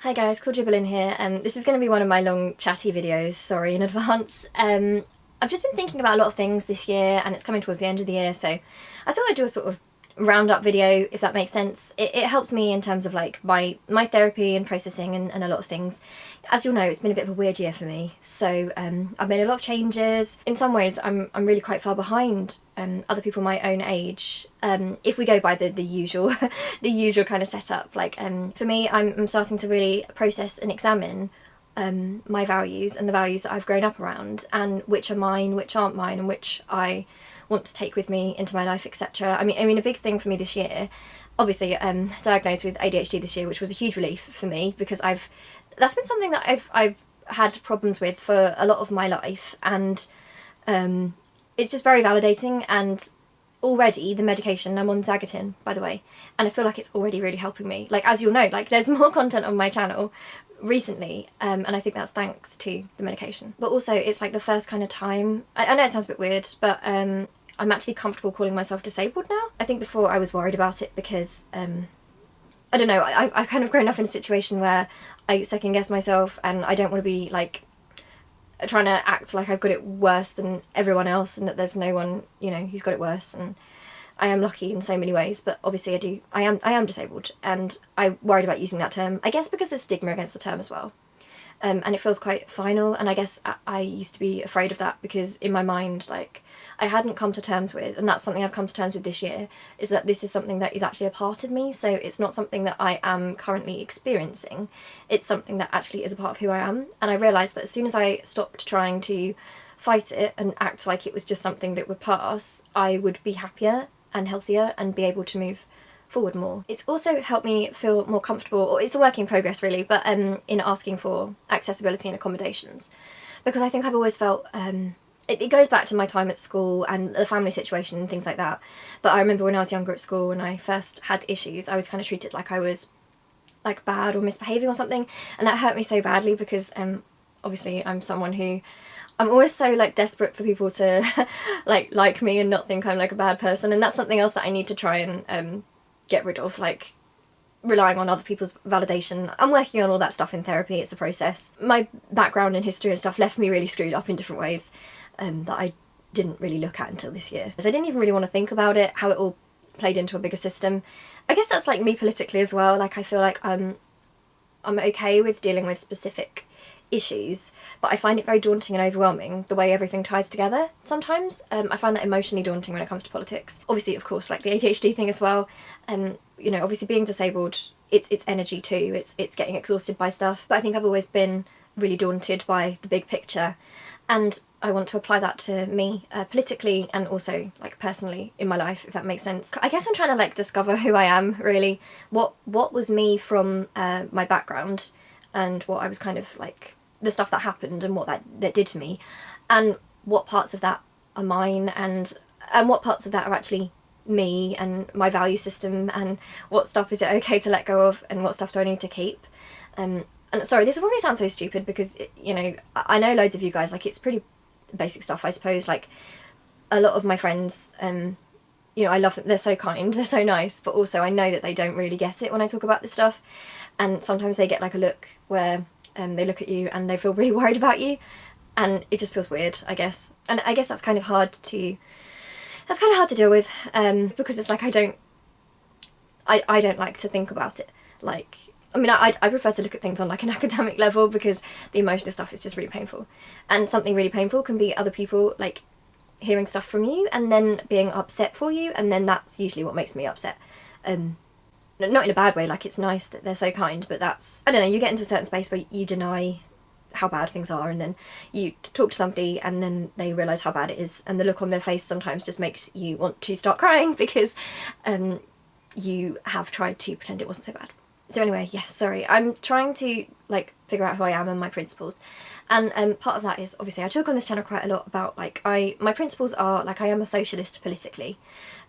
Hi guys, Claudia Boleyn here. This is going to be one of my long chatty videos, sorry in advance. I've just been thinking about a lot of things this year and it's coming towards the end of the year, so I thought I'd do a sort of roundup video, if that makes sense. It helps me in terms of like my therapy and processing and a lot of things. As you'll know, it's been a bit of a weird year for me, so I've made a lot of changes. In some ways I'm really quite far behind other people my own age, if we go by the usual the usual kind of setup. Like for me, I'm starting to really process and examine my values and the values that I've grown up around, and which are mine, which aren't mine, and which I want to take with me into my life, etc. I mean, a big thing for me this year, obviously, diagnosed with ADHD this year, which was a huge relief for me because that's been something that I've had problems with for a lot of my life, and it's just very validating. And already the medication, I'm on Zagatin, by the way, and I feel like it's already really helping me. Like, as you'll know, like there's more content on my channel recently, and I think that's thanks to the medication. But also it's like the first kind of time, I know it sounds a bit weird, but I'm actually comfortable calling myself disabled now. I think before I was worried about it because I don't know, I've kind of grown up in a situation where I second guess myself and I don't want to be like trying to act like I've got it worse than everyone else and that there's no one, you know, who's got it worse. And I am lucky in so many ways, but obviously I am disabled, and I worried about using that term, I guess because there's stigma against the term as well. And it feels quite final, and I guess I used to be afraid of that because in my mind, like, I hadn't come to terms with, and that's something I've come to terms with this year, is that this is something that is actually a part of me, so it's not something that I am currently experiencing, it's something that actually is a part of who I am. And I realised that as soon as I stopped trying to fight it and act like it was just something that would pass, I would be happier and healthier and be able to move forward more. It's also helped me feel more comfortable, or it's a work in progress really, but in asking for accessibility and accommodations, because I think I've always felt it goes back to my time at school and the family situation and things like that. But I remember when I was younger at school, when I first had issues, I was kind of treated like I was like bad or misbehaving or something, and that hurt me so badly because obviously I'm someone who, I'm always so like desperate for people to like me and not think I'm like a bad person, and that's something else that I need to try and get rid of, like relying on other people's validation. I'm working on all that stuff in therapy, it's a process. My background in history and stuff left me really screwed up in different ways that I didn't really look at until this year. So I didn't even really want to think about it, how it all played into a bigger system. I guess that's like me politically as well, like I feel like I'm okay with dealing with specific issues, but I find it very daunting and overwhelming the way everything ties together sometimes. I find that emotionally daunting when it comes to politics. Obviously, of course, like the ADHD thing as well, you know, obviously being disabled, it's energy too, it's getting exhausted by stuff, but I think I've always been really daunted by the big picture, and I want to apply that to me politically and also like personally in my life, if that makes sense. I guess I'm trying to like discover who I am really, what was me from my background and what I was kind of like, the stuff that happened and what that did to me, and what parts of that are mine, and what parts of that are actually me and my value system, and what stuff is it okay to let go of and what stuff do I need to keep. And sorry, this will probably sound so stupid because, you know, I know loads of you guys, like it's pretty basic stuff I suppose, like a lot of my friends, you know, I love them, they're so kind, they're so nice, but also I know that they don't really get it when I talk about this stuff, and sometimes they get like a look where they look at you and they feel really worried about you, and it just feels weird, I guess. And I guess that's kind of hard to deal with, because it's like I don't like to think about it. Like, I mean, I prefer to look at things on like an academic level because the emotional stuff is just really painful, and something really painful can be other people like hearing stuff from you and then being upset for you, and then that's usually what makes me upset. Not in a bad way, like it's nice that they're so kind, but that's, I don't know, you get into a certain space where you deny how bad things are, and then you talk to somebody and then they realise how bad it is, and the look on their face sometimes just makes you want to start crying because you have tried to pretend it wasn't so bad. So anyway, yes, sorry, I'm trying to like figure out who I am and my principles, and part of that is obviously I talk on this channel quite a lot about like my principles are like I am a socialist politically,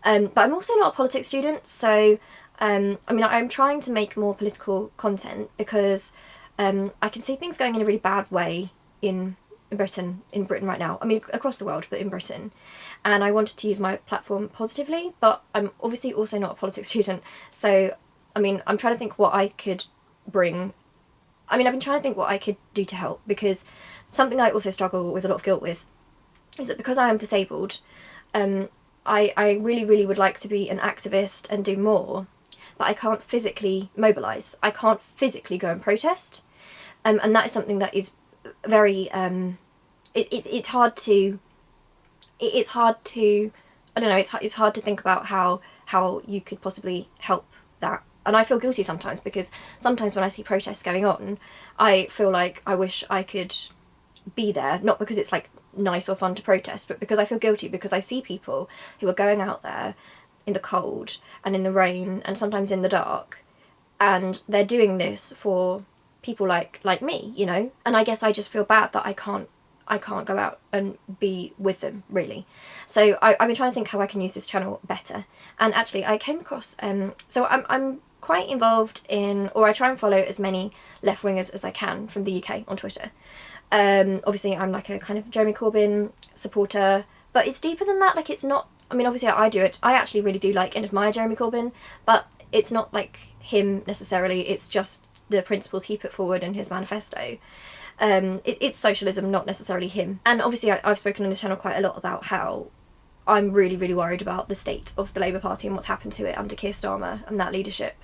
but I'm also not a politics student, so I mean, I'm trying to make more political content because I can see things going in a really bad way in Britain right now. I mean, across the world, but in Britain. And I wanted to use my platform positively, but I'm obviously also not a politics student. So, I mean, I'm trying to think what I could bring I mean, I've been trying to think what I could do to help, because something I also struggle with a lot of guilt with is that because I am disabled, I really, really would like to be an activist and do more, but I can't physically mobilise. I can't physically go and protest. And that is something that is very, it's hard to, I don't know, it's hard to think about how you could possibly help that. And I feel guilty sometimes, because sometimes when I see protests going on, I feel like I wish I could be there, not because it's like nice or fun to protest, but because I feel guilty, because I see people who are going out there in the cold and in the rain and sometimes in the dark, and they're doing this for people like me, you know. And I guess I just feel bad that I can't go out and be with them, really. So I've been trying to think how I can use this channel better. And actually I came across, so I'm quite involved in, or I try and follow as many left-wingers as I can from the UK on Twitter. Obviously I'm like a kind of Jeremy Corbyn supporter, but it's deeper than that. Like, it's not, I mean, obviously I do it, I actually really do like and admire Jeremy Corbyn, but it's not like him necessarily, it's just the principles he put forward in his manifesto. It's socialism, not necessarily him. And obviously I've spoken on this channel quite a lot about how I'm really, really worried about the state of the Labour Party and what's happened to it under Keir Starmer and that leadership.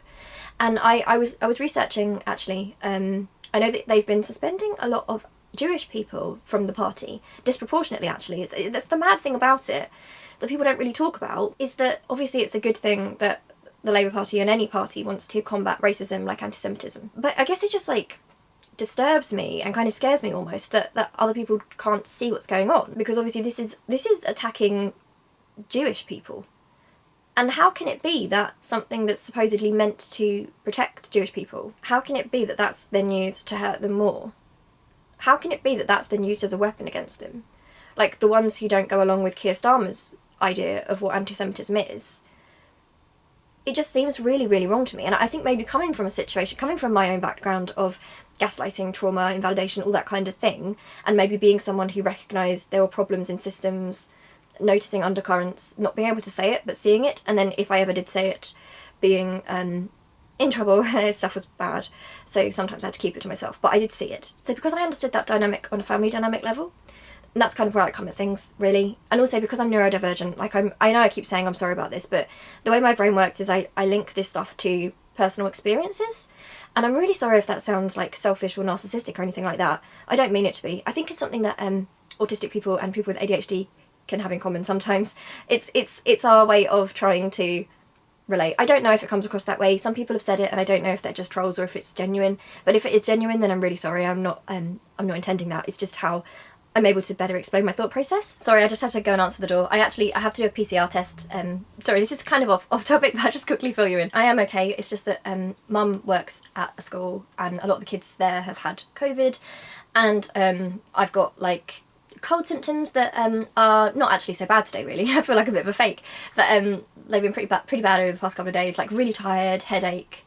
And I was researching, actually, I know that they've been suspending a lot of Jewish people from the party, disproportionately actually. That's the mad thing about it, that people don't really talk about, is that obviously it's a good thing that the Labour Party and any party wants to combat racism like anti-Semitism. But I guess it just like disturbs me and kind of scares me almost that other people can't see what's going on, because obviously this is attacking Jewish people. And how can it be that something that's supposedly meant to protect Jewish people, how can it be that that's then used to hurt them more? How can it be that that's then used as a weapon against them? Like, the ones who don't go along with Keir Starmer's idea of what anti-Semitism is. It just seems really, really wrong to me. And I think maybe coming from my own background of gaslighting, trauma, invalidation, all that kind of thing, and maybe being someone who recognised there were problems in systems, noticing undercurrents, not being able to say it, but seeing it, and then if I ever did say it, being in trouble, stuff was bad, so sometimes I had to keep it to myself, but I did see it. So because I understood that dynamic on a family dynamic level, and that's kind of where I come at things, really. And also because I'm neurodivergent, like I know I keep saying I'm sorry about this, but the way my brain works is I link this stuff to personal experiences, and I'm really sorry if that sounds like selfish or narcissistic or anything like that. I don't mean it to be. I think it's something that autistic people and people with ADHD can have in common sometimes. It's our way of trying to relate. I don't know if it comes across that way. Some people have said it, and I don't know if they're just trolls or if it's genuine. But if it is genuine, then I'm really sorry. I'm not intending that. It's just how I'm able to better explain my thought process. Sorry, I just had to go and answer the door. I have to do a PCR test. Sorry, this is kind of off topic, but I'll just quickly fill you in. I am okay. It's just that Mum works at a school, and a lot of the kids there have had COVID, and I've got like cold symptoms that are not actually so bad today, really. I feel like a bit of a fake, but they've been pretty bad over the past couple of days. Like really tired, headache,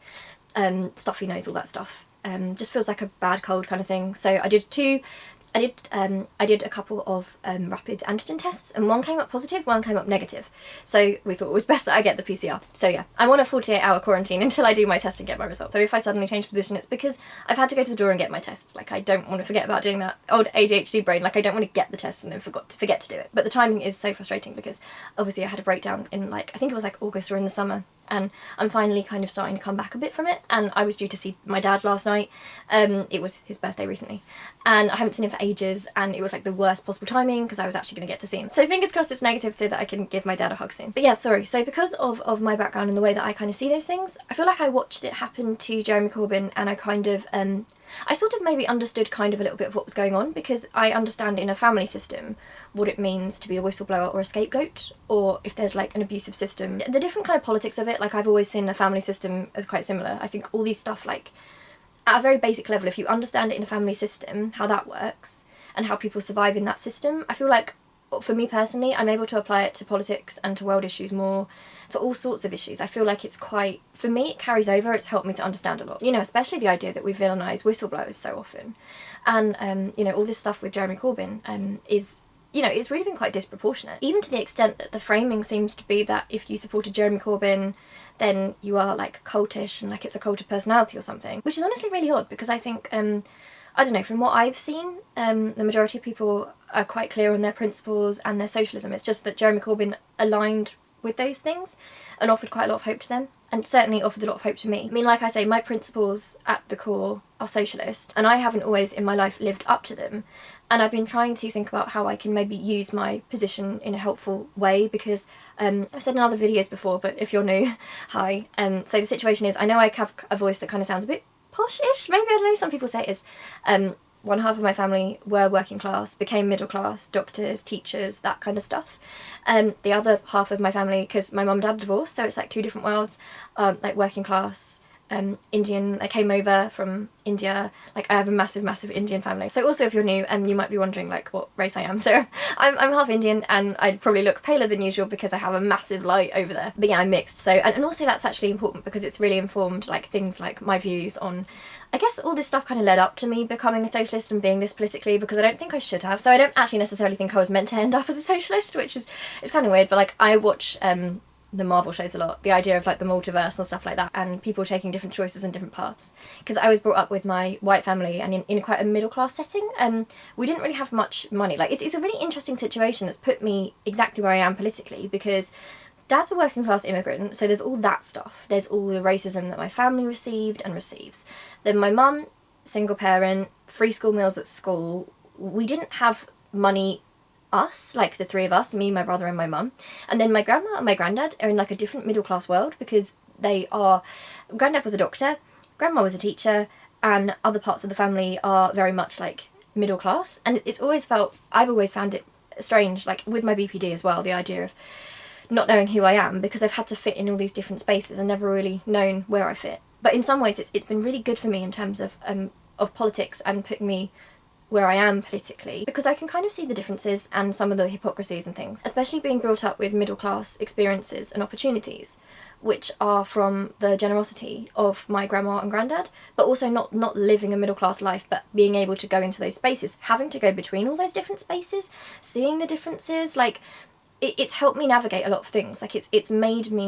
stuffy nose, all that stuff. Just feels like a bad cold kind of thing. So I did a couple of rapid antigen tests, and one came up positive, one came up negative. So we thought it was best that I get the PCR. So yeah, I'm on a 48-hour quarantine until I do my test and get my result. So if I suddenly change position, it's because I've had to go to the door and get my test. Like, I don't want to forget about doing that. Old ADHD brain, like I don't want to get the test and then forget to do it. But the timing is so frustrating, because obviously I had a breakdown in like, I think it was like August or in the summer, and I'm finally kind of starting to come back a bit from it. And I was due to see my dad last night. It was his birthday recently, and I haven't seen him for ages, and it was like the worst possible timing because I was actually going to get to see him. So fingers crossed it's negative so that I can give my dad a hug soon. But yeah, sorry. So because of my background and the way that I kind of see those things, I feel like I watched it happen to Jeremy Corbyn, and I kind of I sort of maybe understood kind of a little bit of what was going on, because I understand in a family system what it means to be a whistleblower or a scapegoat, or if there's like an abusive system. The different kind of politics of it, like I've always seen a family system as quite similar. I think all these stuff, like at a very basic level, if you understand it in a family system, how that works and how people survive in that system, I feel like for me personally, I'm able to apply it to politics and to world issues more, to all sorts of issues. I feel like it's quite, for me, it carries over. It's helped me to understand a lot. You know, especially the idea that we villainise whistleblowers so often. And, you know, all this stuff with Jeremy Corbyn is you know, it's really been quite disproportionate, even to the extent that the framing seems to be that if you supported Jeremy Corbyn, then you are like cultish and like it's a cult of personality or something, which is honestly really odd, because I think, I don't know, from what I've seen, the majority of people are quite clear on their principles and their socialism. It's just that Jeremy Corbyn aligned with those things and offered quite a lot of hope to them, and certainly offered a lot of hope to me. I mean, like I say, my principles at the core are socialist, and I haven't always in my life lived up to them. And I've been trying to think about how I can maybe use my position in a helpful way, because I've said in other videos before, but if you're new, hi. So the situation is, I know I have a voice that kind of sounds a bit posh-ish, maybe, I don't know, some people say it is. One half of my family were working class, became middle class, doctors, teachers, that kind of stuff. The other half of my family, because my mum and dad divorced, so it's like two different worlds, like working class, Indian. I came over from India. Like, I have a massive Indian family. So also, if you're new, you might be wondering like what race I am. So I'm half Indian, and I probably look paler than usual because I have a massive light over there. But yeah, I'm mixed. So and also that's actually important, because it's really informed like things like my views on, I guess all this stuff kind of led up to me becoming a socialist and being this politically, because I don't think I should have. So I don't actually necessarily think I was meant to end up as a socialist, which is, it's kind of weird. But like, I watch the Marvel shows a lot, the idea of like the multiverse and stuff like that, and people taking different choices and different paths. Because I was brought up with my white family and in quite a middle class setting. We didn't really have much money. Like, it's a really interesting situation that's put me exactly where I am politically, because Dad's a working class immigrant, so there's all that stuff. There's all the racism that my family received and receives. Then my mum, single parent, free school meals at school. We didn't have money, us, like the three of us, me, my brother and my mum. And then my grandma and my granddad are in like a different middle class world, because they are, granddad was a doctor, grandma was a teacher, and other parts of the family are very much like middle class. And it's always felt, I've always found it strange, like with my BPD as well, the idea of not knowing who I am, because I've had to fit in all these different spaces and never really known where I fit. But in some ways it's been really good for me in terms of politics and putting me where I am politically, because I can kind of see the differences and some of the hypocrisies and things, especially being brought up with middle class experiences and opportunities, which are from the generosity of my grandma and granddad, but also not living a middle class life, but being able to go into those spaces, having to go between all those different spaces, seeing the differences. Like, it's helped me navigate a lot of things. Like, it's given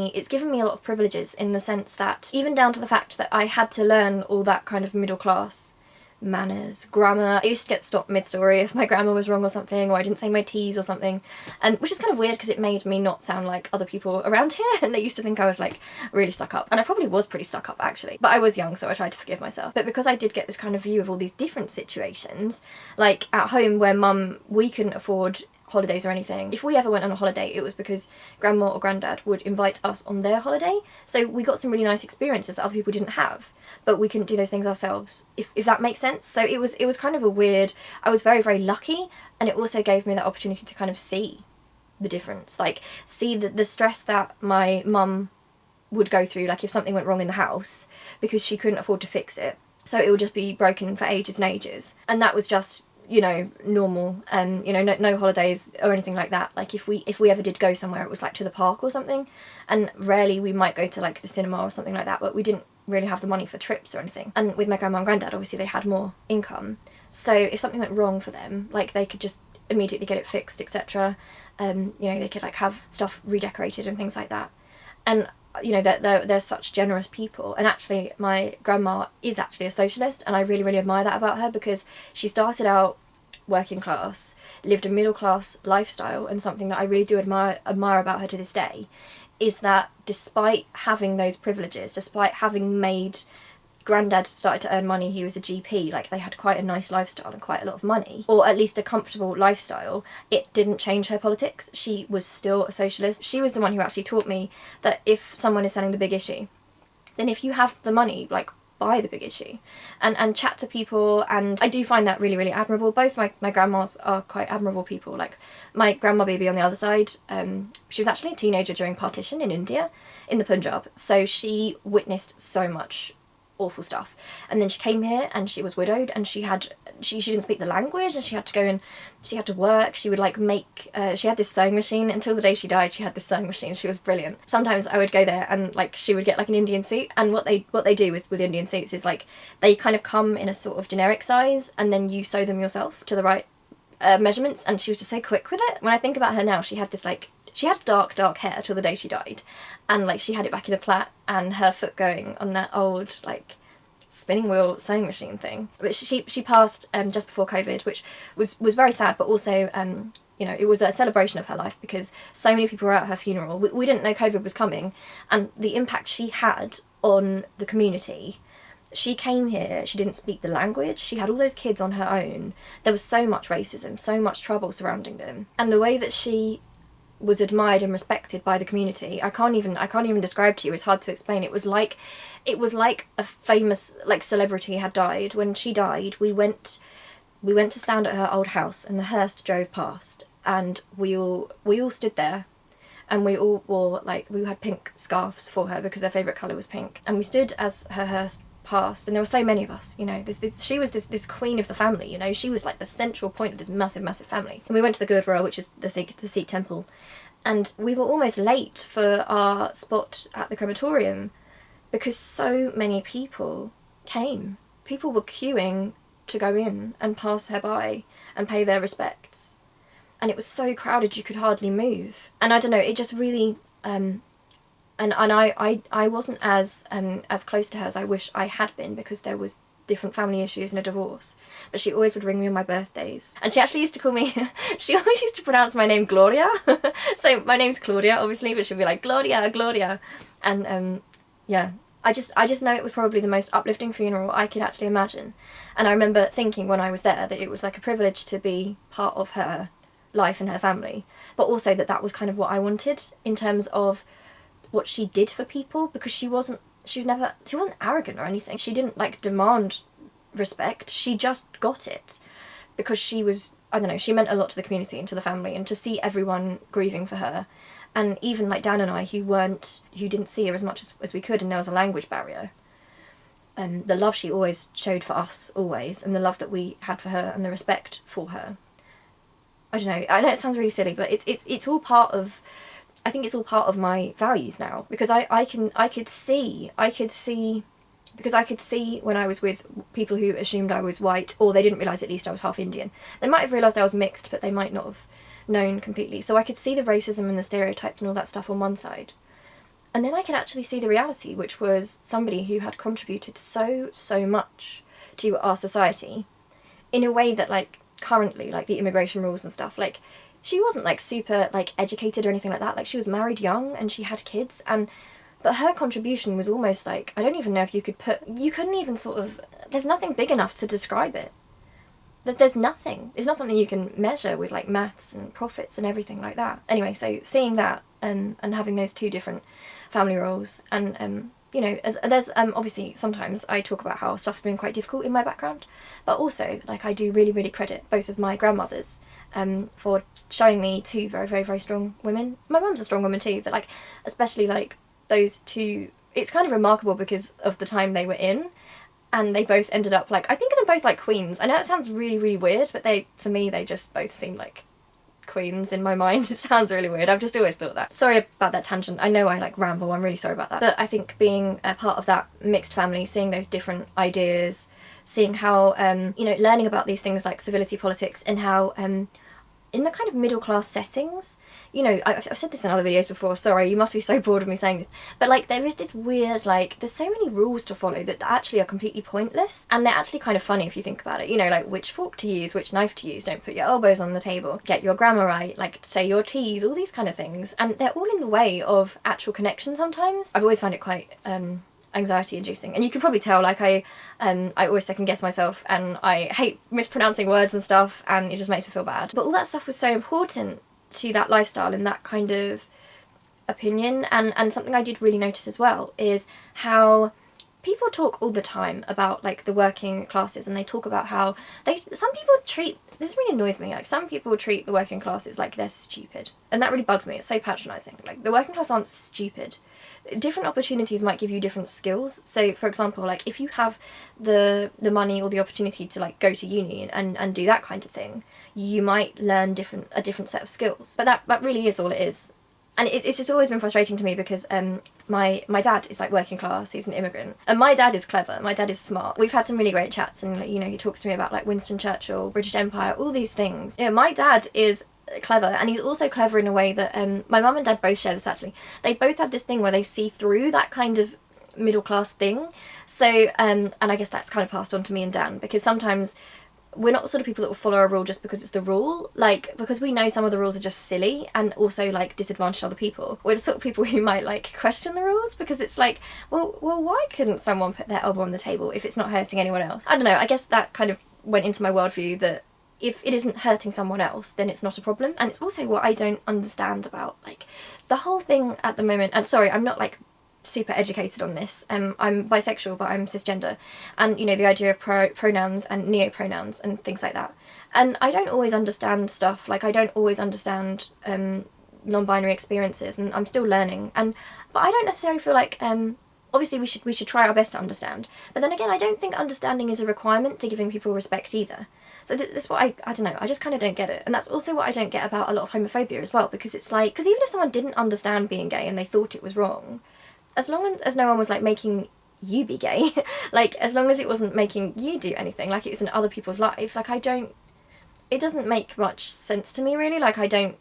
me a lot of privileges, in the sense that, even down to the fact that I had to learn all that kind of middle class manners, grammar. I used to get stopped mid-story if my grammar was wrong or something, or I didn't say my T's or something, which is kind of weird, because it made me not sound like other people around here, and they used to think I was like really stuck up, and I probably was pretty stuck up actually, but I was young, so I tried to forgive myself. But because I did get this kind of view of all these different situations, like at home where we couldn't afford holidays or anything. If we ever went on a holiday, it was because grandma or granddad would invite us on their holiday, so we got some really nice experiences that other people didn't have, but we couldn't do those things ourselves, if that makes sense. So it was kind of a weird, I was very lucky, and it also gave me that opportunity to kind of see the difference, like see the stress that my mum would go through, like if something went wrong in the house, because she couldn't afford to fix it, so it would just be broken for ages and ages, and that was just, you know, normal. And you know, no holidays or anything like that. Like if we ever did go somewhere, it was like to the park or something, and rarely we might go to like the cinema or something like that, but we didn't really have the money for trips or anything. And with my grandma and granddad, obviously they had more income, so if something went wrong for them, like they could just immediately get it fixed, etc. You know, they could like have stuff redecorated and things like that. And you know, they're such generous people. And actually my grandma is actually a socialist, and I really admire that about her, because she started out working class, lived a middle class lifestyle, and something that I really do admire about her to this day is that despite having those privileges, despite having made, granddad started to earn money, he was a GP, like they had quite a nice lifestyle and quite a lot of money, or at least a comfortable lifestyle, it didn't change her politics. She was still a socialist. She was the one who actually taught me that if someone is selling the big issue, then if you have the money, like buy the big issue and chat to people. And I do find that really admirable. Both my grandmas are quite admirable people. Like my grandma baby on the other side, she was actually a teenager during partition in India, in the Punjab, so she witnessed so much awful stuff, and then she came here and she was widowed, and she didn't speak the language, and she had to go and she had to work. She would like make she had this sewing machine until the day she died. She had this sewing machine. She was brilliant. Sometimes I would go there and like she would get like an Indian suit, and what they do with Indian suits is like they kind of come in a sort of generic size, and then you sew them yourself to the right measurements, and she was just so quick with it. When I think about her now, she had this like, she had dark hair till the day she died, and like she had it back in a plait, and her foot going on that old like spinning wheel sewing machine thing. But she passed just before COVID, which was very sad, but also you know, it was a celebration of her life because so many people were at her funeral. We didn't know COVID was coming, and the impact she had on the community. She came here, she didn't speak the language, she had all those kids on her own. There was so much racism, so much trouble surrounding them. And the way that she was admired and respected by the community, I can't even describe to you, it's hard to explain. It was like a famous like celebrity had died. When she died, we went to stand at her old house, and the hearse drove past, and we all stood there, and we all wore like, we had pink scarves for her because her favourite colour was pink, and we stood as her hearse passed, and there were so many of us, you know, she was this queen of the family, you know, she was like the central point of this massive family. And we went to the Gurdwara, which is the Sikh temple, and we were almost late for our spot at the crematorium because so many people came. People were queuing to go in and pass her by and pay their respects, and it was so crowded you could hardly move. And I don't know, it just really and I wasn't as close to her as I wish I had been, because there was different family issues and a divorce. But she always would ring me on my birthdays, and she actually used to call me she always used to pronounce my name Claudia. So my name's Claudia obviously, but she'd be like Claudia, and yeah, I just know it was probably the most uplifting funeral I could actually imagine. And I remember thinking when I was there that it was like a privilege to be part of her life and her family, but also that was kind of what I wanted in terms of what she did for people, because she wasn't arrogant or anything. She didn't like demand respect, she just got it because she was, I don't know, she meant a lot to the community and to the family, and to see everyone grieving for her, and even like Dan and I who didn't see her as much as we could, and there was a language barrier, and the love she always showed for us, always, and the love that we had for her and the respect for her. I don't know, I know it sounds really silly, but it's all part of, I think it's all part of my values now, because I could see because I could see when I was with people who assumed I was white, or they didn't realise at least I was half Indian. They might have realised I was mixed, but they might not have known completely. So I could see the racism and the stereotypes and all that stuff on one side. And then I could actually see the reality, which was somebody who had contributed so much to our society in a way that, like, currently, like the immigration rules and stuff, like, she wasn't like super like educated or anything like that. Like, she was married young and she had kids, but her contribution was almost like, I don't even know if you couldn't even sort of, there's nothing big enough to describe it. There's nothing. It's not something you can measure with like maths and profits and everything like that. Anyway, so seeing that and having those two different family roles, and you know, there's obviously sometimes I talk about how stuff's been quite difficult in my background, but also like I do really credit both of my grandmothers for showing me two very strong women. My mum's a strong woman too, but like especially like those two, it's kind of remarkable because of the time they were in, and they both ended up like, I think of them both like queens. I know it sounds really weird, but to me they just both seem like queens in my mind. It sounds really weird, I've just always thought that. Sorry about that tangent, I know I like ramble, I'm really sorry about that. But I think being a part of that mixed family, seeing those different ideas, seeing how you know, learning about these things like civility politics, and how in the kind of middle class settings, you know, I've said this in other videos before, sorry, you must be so bored of me saying this, but like there is this weird, like, there's so many rules to follow that actually are completely pointless, and they're actually kind of funny if you think about it, you know, like which fork to use, which knife to use, don't put your elbows on the table, get your grammar right, like say your T's, all these kind of things, and they're all in the way of actual connection sometimes. I've always found it quite anxiety inducing, and you can probably tell, like I always second guess myself, and I hate mispronouncing words and stuff, and it just makes me feel bad. But all that stuff was so important to that lifestyle and that kind of opinion, and something I did really notice as well is how people talk all the time about like the working classes, and they talk about how some people treat, this really annoys me, like some people treat the working classes like they're stupid, and that really bugs me. It's so patronising. Like, the working class aren't stupid. Different opportunities might give you different skills. So for example, like if you have the money or the opportunity to like go to uni and do that kind of thing, you might learn a different set of skills. But that really is all it is. And it's just always been frustrating to me because my dad is like working class, he's an immigrant, and my dad is clever, my dad is smart. We've had some really great chats, and you know, he talks to me about like Winston Churchill, British Empire, all these things. You know, my dad is clever, and he's also clever in a way that my mum and dad both share this actually. They both have this thing where they see through that kind of middle class thing. So and I guess that's kind of passed on to me and Dan, because sometimes we're not the sort of people that will follow a rule just because it's the rule, like because we know some of the rules are just silly and also like disadvantage other people. We're the sort of people who might like question the rules because it's like, well why couldn't someone put their elbow on the table if it's not hurting anyone else? I don't know, I guess that kind of went into my worldview that if it isn't hurting someone else, then it's not a problem. And it's also what I don't understand about like the whole thing at the moment. And sorry, I'm not like super educated on this. I'm bisexual, but I'm cisgender, and you know, the idea of pronouns and neo-pronouns and things like that. And I don't always understand stuff, like I don't always understand non-binary experiences, and I'm still learning. But I don't necessarily feel like obviously we should try our best to understand. But then again, I don't think understanding is a requirement to giving people respect either. So that's what I don't know, I just kind of don't get it. And that's also what I don't get about a lot of homophobia as well, because it's like, because even if someone didn't understand being gay and they thought it was wrong, as long as no one was like making you be gay, like as long as it wasn't making you do anything, like it was in other people's lives, like it doesn't make much sense to me really. Like I think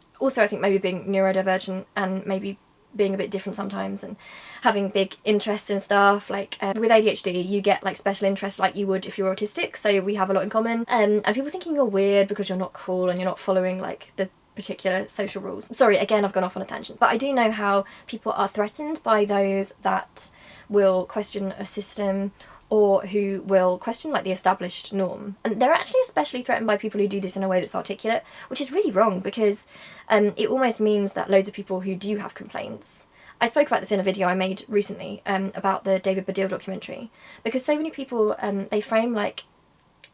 maybe being neurodivergent and maybe being a bit different sometimes and having big interests in stuff, like with ADHD you get like special interests like you would if you're autistic, so we have a lot in common, and people thinking you're weird because you're not cool and you're not following like the particular social rules. Sorry, again, I've gone off on a tangent, but I do know how people are threatened by those that will question a system or who will question like the established norm. And they're actually especially threatened by people who do this in a way that's articulate, which is really wrong, because it almost means that loads of people who do have complaints. I spoke about this in a video I made recently about the David Baddiel documentary, because so many people, they frame like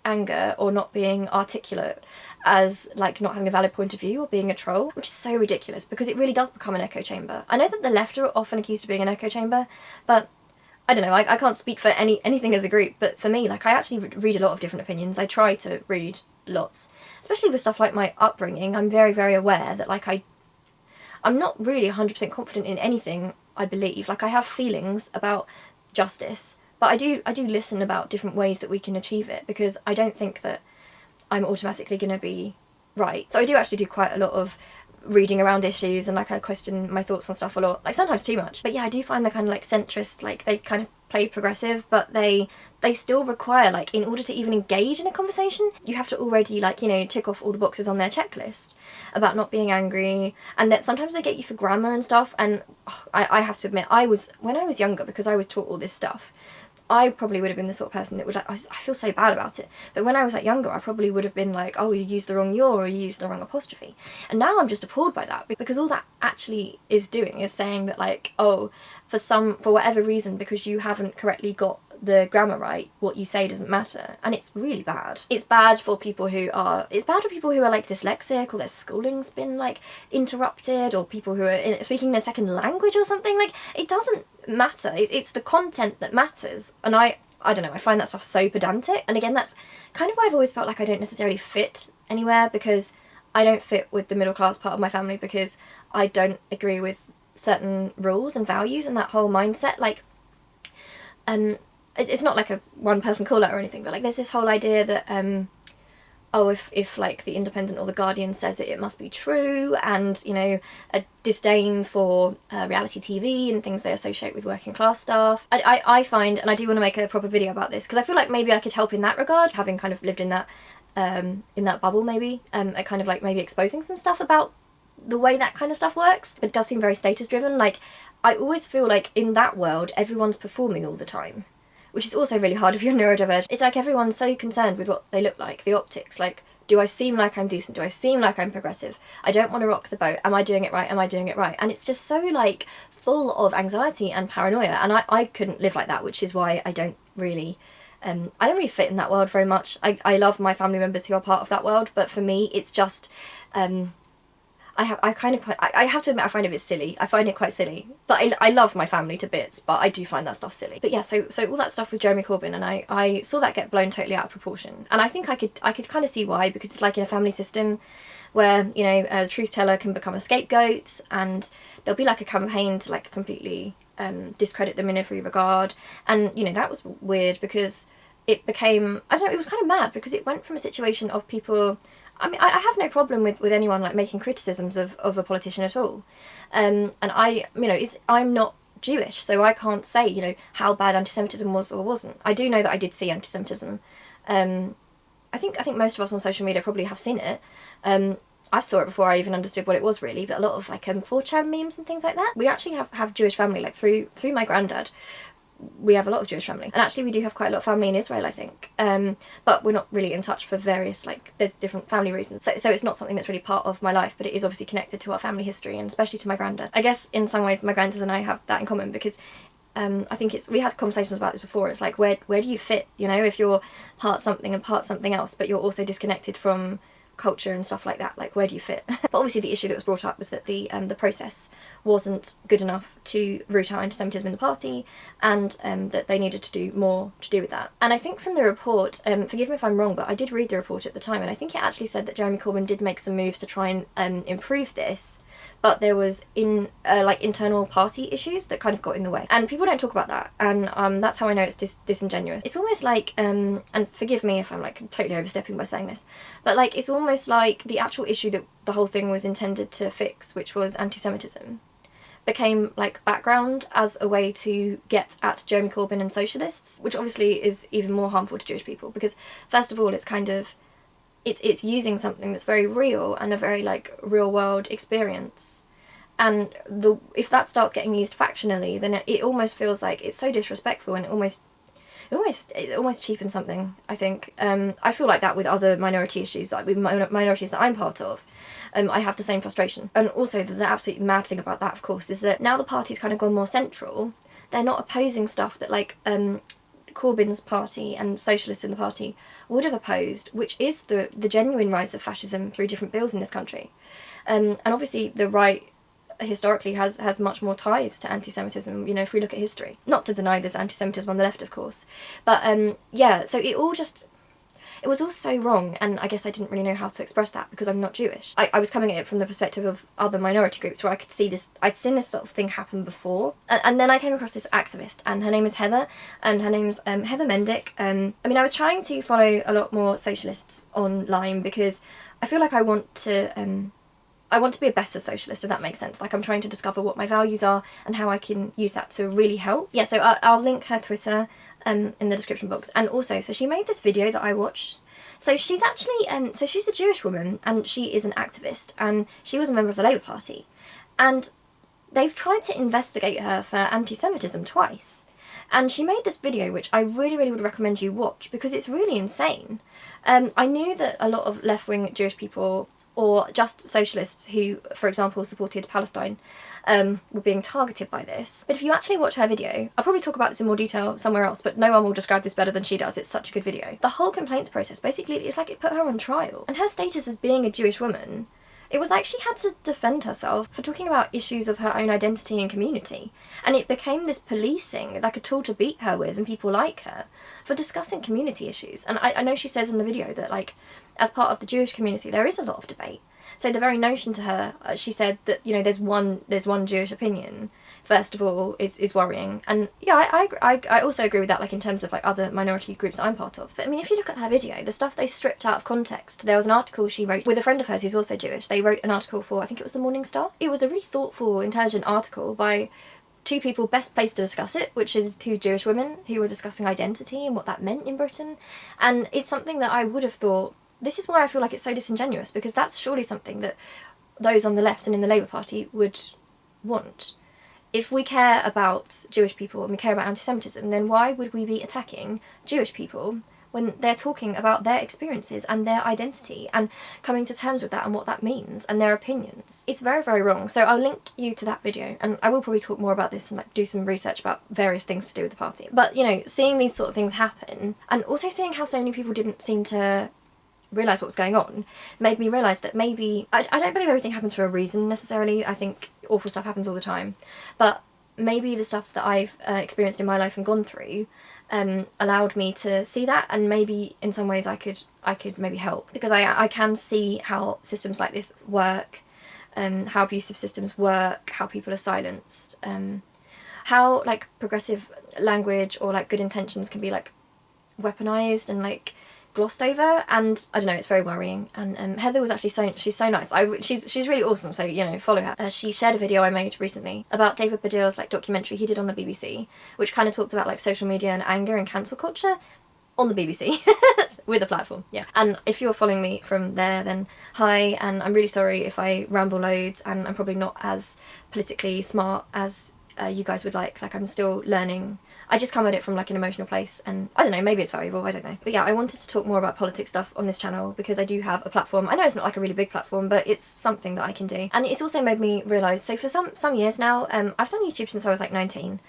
anger or not being articulate as like not having a valid point of view or being a troll, which is so ridiculous because it really does become an echo chamber. I know that the left are often accused of being an echo chamber, but I don't know, I can't speak for anything as a group, but for me, like I actually read a lot of different opinions. I try to read lots, especially with stuff like my upbringing. I'm very, very aware that like I'm not really 100% confident in anything I believe. Like I have feelings about justice, but I do listen about different ways that we can achieve it, because I don't think that I'm automatically going to be right. So I do actually do quite a lot of reading around issues, and like I question my thoughts on stuff a lot, like sometimes too much. But yeah, I do find the kind of like centrist, like they kind of play progressive, but they still require, like, in order to even engage in a conversation, you have to already, like, you know, tick off all the boxes on their checklist about not being angry, and that sometimes they get you for grammar and stuff. And I have to admit, when I was younger, because I was taught all this stuff, I probably would have been the sort of person that would like, I feel so bad about it. But when I was like younger, I probably would have been like, oh, you used the wrong your, or you used the wrong apostrophe. And now I'm just appalled by that, because all that actually is doing is saying that, like, oh, for whatever reason, because you haven't correctly got the grammar right, what you say doesn't matter. And it's really bad. It's bad for people who are like dyslexic, or their schooling's been like interrupted, or people who are speaking in a second language or something. Like, it doesn't matter. It's the content that matters. And I don't know, I find that stuff so pedantic. And again, that's kind of why I've always felt like I don't necessarily fit anywhere, because I don't fit with the middle class part of my family, because I don't agree with certain rules and values and that whole mindset. Like, it's not like a one person call out or anything, but like there's this whole idea that oh, if like the Independent or the Guardian says it must be true, and, you know, a disdain for reality TV and things they associate with working class staff. I find, and I do want to make a proper video about this, because I feel like maybe I could help in that regard, having kind of lived in that bubble, maybe, at kind of like maybe exposing some stuff about the way that kind of stuff works. But it does seem very status driven. Like, I always feel like in that world everyone's performing all the time, which is also really hard if you're neurodivergent. It's like everyone's so concerned with what they look like, the optics. Like, do I seem like I'm decent? Do I seem like I'm progressive? I don't want to rock the boat. Am I doing it right? Am I doing it right? And it's just so, like, full of anxiety and paranoia. And I couldn't live like that, which is why I don't really fit in that world very much. I love my family members who are part of that world, but for me, it's just, I have to admit I find it a bit silly. I find it quite silly. But I love my family to bits, but I do find that stuff silly. But yeah, so all that stuff with Jeremy Corbyn, and I saw that get blown totally out of proportion. And I think I could kind of see why, because it's like in a family system where, you know, the truth teller can become a scapegoat, and there'll be like a campaign to like completely discredit them in every regard. And, you know, that was weird because it became, I don't know, it was kind of mad because it went from a situation of people, I mean, I have no problem with anyone like making criticisms of a politician at all. And I'm not Jewish, so I can't say, you know, how bad anti-Semitism was or wasn't. I do know that I did see anti-Semitism. I think most of us on social media probably have seen it. I saw it before I even understood what it was really, but a lot of like 4chan memes and things like that. We actually have Jewish family, like through my granddad. We have a lot of Jewish family, and actually we do have quite a lot of family in Israel, I think, but we're not really in touch for various, like, there's different family reasons, so it's not something that's really part of my life, but it is obviously connected to our family history, and especially to my granddad. I guess in some ways my granddad and I have that in common, because I think we had conversations about this before, it's like, where do you fit, you know, if you're part something and part something else, but you're also disconnected from culture and stuff like that, like where do you fit? But obviously the issue that was brought up was that the process wasn't good enough to root out anti-Semitism in the party, and that they needed to do more to do with that. And I think from the report, forgive me if I'm wrong, but I did read the report at the time, and I think it actually said that Jeremy Corbyn did make some moves to try and improve this, but there was internal party issues that kind of got in the way, and people don't talk about that, and that's how I know it's disingenuous. It's almost like, and forgive me if I'm like totally overstepping by saying this, but like it's almost like the actual issue that the whole thing was intended to fix, which was anti-Semitism, became like background as a way to get at Jeremy Corbyn and socialists, which obviously is even more harmful to Jewish people, because first of all it's kind of it's using something that's very real and a very like real world experience, and if that starts getting used factionally, then it almost feels like it's so disrespectful, and it almost cheapens something, I think. I feel like that with other minority issues, like with minorities that I'm part of. I have the same frustration. And also the absolute mad thing about that, of course, is that now the party's kind of gone more central, they're not opposing stuff that like Corbyn's party and socialists in the party would have opposed, which is the genuine rise of fascism through different bills in this country. And obviously the right historically has much more ties to anti-Semitism, you know, if we look at history. Not to deny there's anti-Semitism on the left, of course. But yeah, so it was all so wrong, and I guess I didn't really know how to express that because I'm not Jewish. I was coming at it from the perspective of other minority groups where I could see this, I'd seen this sort of thing happen before. And then I came across this activist, and her name is Heather, and her name's Heather Mendick. I mean, I was trying to follow a lot more socialists online because I feel like I want to be a better socialist, if that makes sense. Like, I'm trying to discover what my values are and how I can use that to really help. Yeah, so I'll link her Twitter in the description box. And also, so she made this video that I watched. So she's actually, so she's a Jewish woman, and she is an activist, and she was a member of the Labour Party. And they've tried to investigate her for anti-Semitism twice. And she made this video, which I really, really would recommend you watch, because it's really insane. I knew that a lot of left-wing Jewish people, or just socialists who, for example, supported Palestine, were being targeted by this. But if you actually watch her video, I'll probably talk about this in more detail somewhere else, but no one will describe this better than she does. It's such a good video. The whole complaints process, basically, it's like it put her on trial. And her status as being a Jewish woman, it was like she had to defend herself for talking about issues of her own identity and community. And it became this policing, like a tool to beat her with, and people like her, for discussing community issues. And I know she says in the video that, like, as part of the Jewish community, there is a lot of debate. So the very notion to her, she said that, you know, there's one Jewish opinion, first of all, is worrying. And yeah, I also agree with that, like in terms of like other minority groups that I'm part of. But I mean, if you look at her video, the stuff they stripped out of context, there was an article she wrote with a friend of hers who's also Jewish. They wrote an article for, I think it was the Morning Star. It was a really thoughtful, intelligent article by two people best placed to discuss it, which is two Jewish women who were discussing identity and what that meant in Britain. And it's something that I would have thought, this is why I feel like it's so disingenuous, because that's surely something that those on the left and in the Labour Party would want. If we care about Jewish people and we care about anti-Semitism, then why would we be attacking Jewish people when they're talking about their experiences and their identity and coming to terms with that and what that means and their opinions? It's very, very wrong. So I'll link you to that video, and I will probably talk more about this and like do some research about various things to do with the party. But, you know, seeing these sort of things happen, and also seeing how so many people didn't seem to realise what was going on, made me realise that maybe, I don't believe everything happens for a reason necessarily. I think awful stuff happens all the time, but maybe the stuff that I've experienced in my life and gone through allowed me to see that, and maybe in some ways I could maybe help, because I can see how systems like this work, how abusive systems work, how people are silenced, how like progressive language or like good intentions can be like weaponized and like glossed over, and I don't know, it's very worrying. And Heather was actually she's so nice. She's really awesome, so you know, follow her. She shared a video I made recently about David Baddiel's like documentary he did on the BBC, which kind of talked about like social media and anger and cancel culture on the BBC with a platform. Yeah. And if you're following me from there, then hi, and I'm really sorry if I ramble loads, and I'm probably not as politically smart as you guys would like. Like, I'm still learning. I just come at it from like an emotional place, and I don't know, maybe it's valuable, I don't know. But yeah, I wanted to talk more about politics stuff on this channel because I do have a platform. I know it's not like a really big platform, but it's something that I can do. And it's also made me realise, so for some years now, I've done YouTube since I was like 19.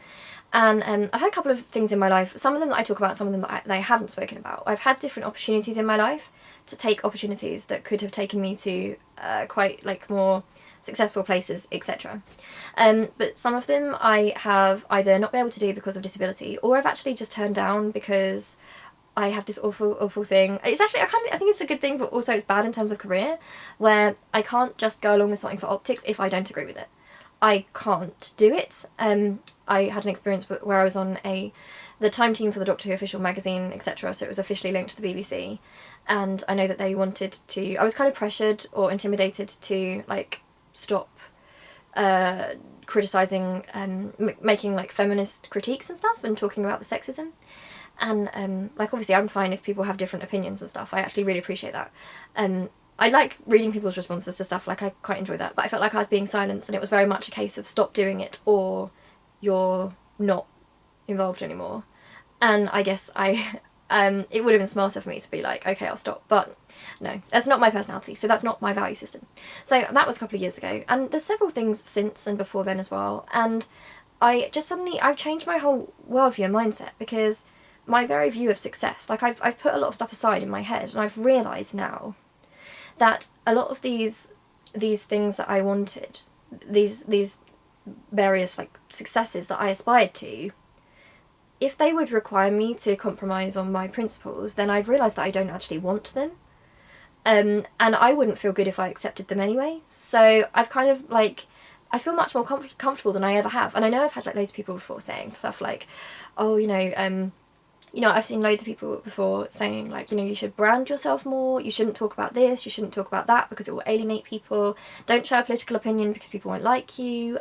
And I've had a couple of things in my life, some of them that I talk about, some of them that I haven't spoken about. I've had different opportunities in my life to take opportunities that could have taken me to quite like more successful places, etc. But some of them I have either not been able to do because of disability, or I've actually just turned down because I have this awful thing. It's actually, I think it's a good thing, but also it's bad in terms of career, where I can't just go along with something for optics if I don't agree with it. I can't do it. I had an experience where I was on the time team for the Doctor Who official magazine, etc. So it was officially linked to the BBC, and I know that they wanted to. I was kind of pressured or intimidated to like stop criticising, making like feminist critiques and stuff, and talking about the sexism. And like obviously I'm fine if people have different opinions and stuff. I actually really appreciate that. I like reading people's responses to stuff, like I quite enjoy that, but I felt like I was being silenced, and it was very much a case of stop doing it or you're not involved anymore. And I guess it would have been smarter for me to be like, okay, I'll stop, but no, that's not my personality, so that's not my value system. So that was a couple of years ago, and there's several things since and before then as well, and I've changed my whole worldview and mindset, because my very view of success, like I've put a lot of stuff aside in my head, and I've realised now that a lot of these things that I wanted, these various like successes that I aspired to, if they would require me to compromise on my principles, then I've realised that I don't actually want them. And I wouldn't feel good if I accepted them anyway. So I've kind of like, I feel much more comfortable than I ever have. And I know I've had like loads of people before saying stuff like, oh, I've seen loads of people before saying like, you should brand yourself more, you shouldn't talk about this, you shouldn't talk about that because it will alienate people, don't share a political opinion because people won't like you,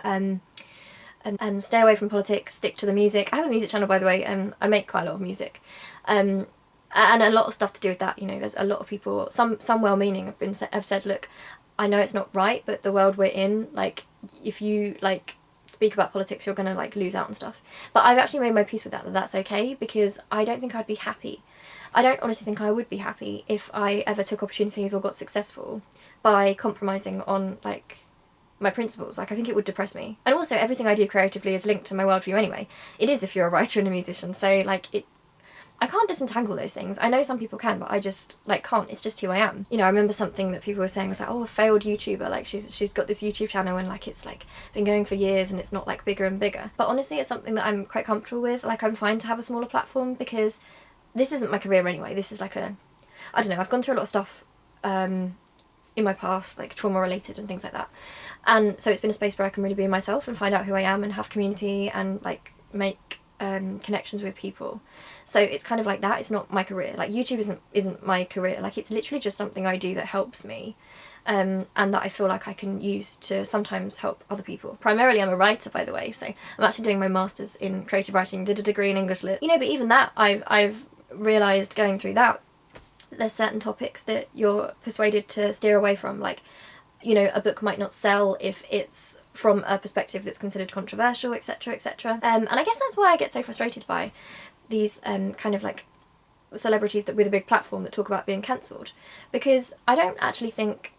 stay away from politics, stick to the music. I have a music channel, by the way, I make quite a lot of music. And a lot of stuff to do with that, there's a lot of people, some well-meaning have said, look, I know it's not right, but the world we're in, like, if you, like, speak about politics, you're gonna, like, lose out and stuff. But I've actually made my peace with that that's okay, because I don't think I'd be happy. I don't honestly think I would be happy if I ever took opportunities or got successful by compromising on, like, my principles. Like, I think it would depress me. And also, everything I do creatively is linked to my worldview anyway. It is if you're a writer and a musician, so, like, I can't disentangle those things. I know some people can, but I just, like, can't. It's just who I am. I remember something that people were saying was like, oh, a failed YouTuber, like, she's got this YouTube channel and, like, it's, like, been going for years and it's not, like, bigger and bigger. But honestly, it's something that I'm quite comfortable with. Like, I'm fine to have a smaller platform because this isn't my career anyway. This is, like, I don't know, I've gone through a lot of stuff in my past, like, trauma-related and things like that. And so it's been a space where I can really be myself and find out who I am and have community and, like, make connections with people. So it's kind of like that. It's not my career. Like, YouTube isn't my career. Like, it's literally just something I do that helps me, and that I feel like I can use to sometimes help other people. Primarily I'm a writer, by the way, so I'm actually doing my master's in creative writing, did a degree in English Lit. But even that, I've realised going through that there's certain topics that you're persuaded to steer away from, like, a book might not sell if it's from a perspective that's considered controversial, etc, etc. And I guess that's why I get so frustrated by these kind of like celebrities that with a big platform that talk about being cancelled, because I don't actually think,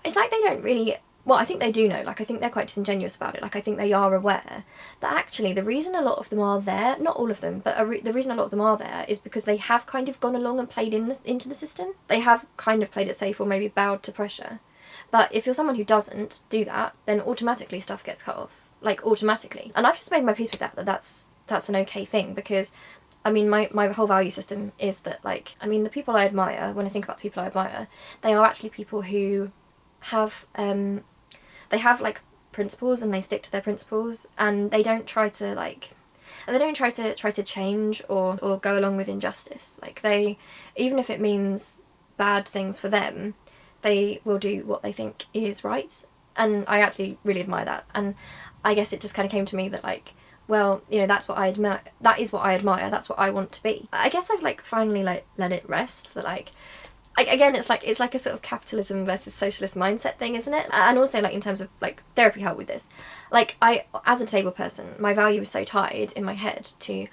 it's like they don't really well, I think they do know, like, I think they're quite disingenuous about it. Like, I think they are aware that actually the reason a lot of them are there, not all of them, but the reason a lot of them are there is because they have kind of gone along and played into the system. They have kind of played it safe or maybe bowed to pressure. But if you're someone who doesn't do that, then automatically stuff gets cut off. Like, automatically. And I've just made my peace with that's an okay thing, because I mean, my whole value system is that, like, I mean, the people I admire, when I think about the people I admire, they are actually people who have, they have, like, principles, and they stick to their principles, and they don't try to, like, and they don't try to change or go along with injustice. Like, they, even if it means bad things for them, they will do what they think is right. And I actually really admire that. And I guess it just kind of came to me that, like, well, you know, that's what I admire, that is what I admire, that's what I want to be. I guess I've, like, finally, like, let it rest, that, like, again, it's like a sort of capitalism versus socialist mindset thing, isn't it? And also, like, in terms of, like, therapy help with this. Like, I, as a disabled person, my value is so tied in my head to,